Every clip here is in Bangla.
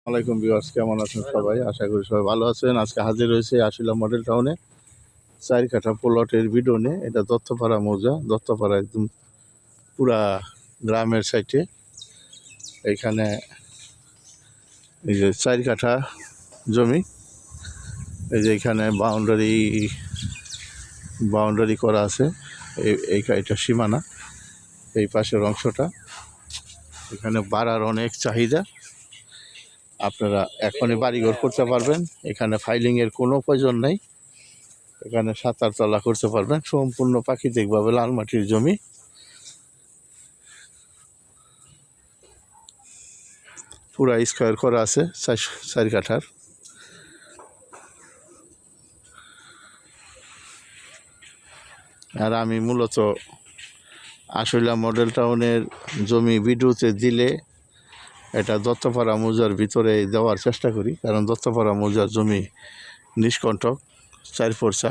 আলাইকুম ভিউয়ার্স, কেমন আছেন সবাই? আশা করি সবাই ভালো আছেন। আজকে হাজির হয়েছে আশুলিয়া মডেল টাউনে 4 কাঠা প্লটের ভিডিও নিয়ে। এটা দত্তপাড়া মৌজা, দত্তপাড়া একদম পুরা গ্রামের সাইডে। এইখানে এই যে 4 কাঠা জমি, এই যে এখানে বাউন্ডারি করা আছে। এটা সীমানা, এই পাশের অংশটা। এখানে বাড়ার অনেক চাহিদা। আপনারা এখনই বাড়িঘর করতে পারবেন। এখানে ফাইলিংয়ের কোনো প্রয়োজন নেই। এখানে 7 তলা করতে পারবেন। সম্পূর্ণ প্রাকৃতিকভাবে লাল মাটির জমি। পুরা স্কোয়ার করা আছে 4 কাঠার। আর আমি মূলত আশুলিয়া মডেল টাউনের জমি ভিডিওতে দিলে এটা দত্তপাড়া মৌজার ভিতরে দেওয়ার চেষ্টা করি, কারণ দত্তপাড়া মৌজার জমি নিষ্কণ্টক, 4 পরচা।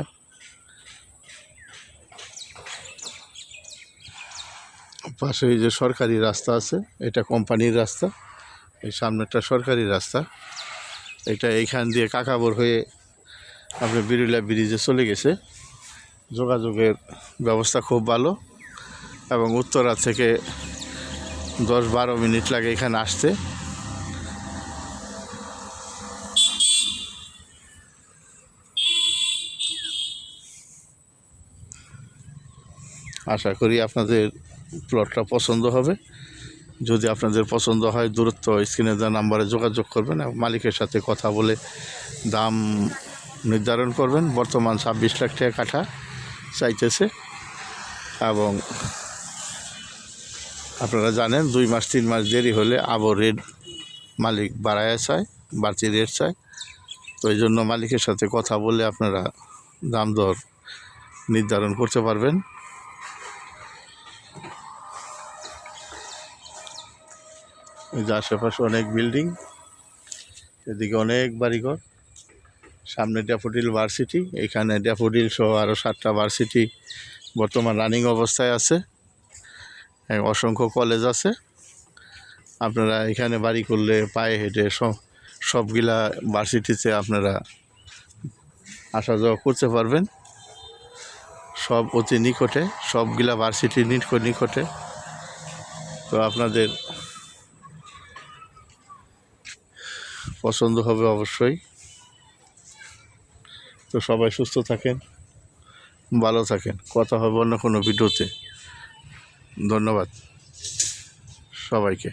পাশে এই যে সরকারি রাস্তা আছে, এটা কোম্পানির রাস্তা। এই সামনেটা সরকারি রাস্তা। এটা এইখান দিয়ে কাকাবর হয়ে আপনি বিরুলিয়া ব্রিজে চলে গেছে। যোগাযোগের ব্যবস্থা খুব ভালো এবং উত্তরা থেকে 10-12 মিনিট লাগে এখানে আসতে। আশা করি আপনাদের প্লটটা পছন্দ হবে। যদি আপনাদের পছন্দ হয়, দূরত্ব স্ক্রিনে দেওয়া নাম্বারে যোগাযোগ করবেন এবং মালিকের সাথে কথা বলে দাম নির্ধারণ করবেন। বর্তমান 26 লাখ টাকা কাঠা চাইতেছে এবং আপনারা জানেন 2 মাস 3 মাস দেরি হলে আবার রেট মালিক বাড়ায় চায়, বাড়তি রেট চায়। তো এই জন্য মালিকের সাথে কথা বলে আপনারা দাম দর নির্ধারণ করতে পারবেন। এই যে আশেপাশে অনেক বিল্ডিং, এদিকে অনেক বাড়িঘর। সামনে ড্যাফোডিল ভার্সিটি, এখানে ড্যাফোডিল সহ আরও 7টা ভার্সিটি বর্তমান রানিং অবস্থায় আছে। অসংখ্য কলেজ আছে। আপনারা এখানে বাড়ি করলে পায়ে হেঁটে সবগুলা ভার্সিটিতে আপনারা আসা যাওয়া করতে পারবেন। সব অতি নিকটে, সবগুলা ভার্সিটি নিকটে। তো আপনাদের পছন্দ হবে অবশ্যই। তো সবাই সুস্থ থাকেন, ভালো থাকেন। কথা হবে অন্য কোনো ভিডিওতে। ধন্যবাদ সবাইকে।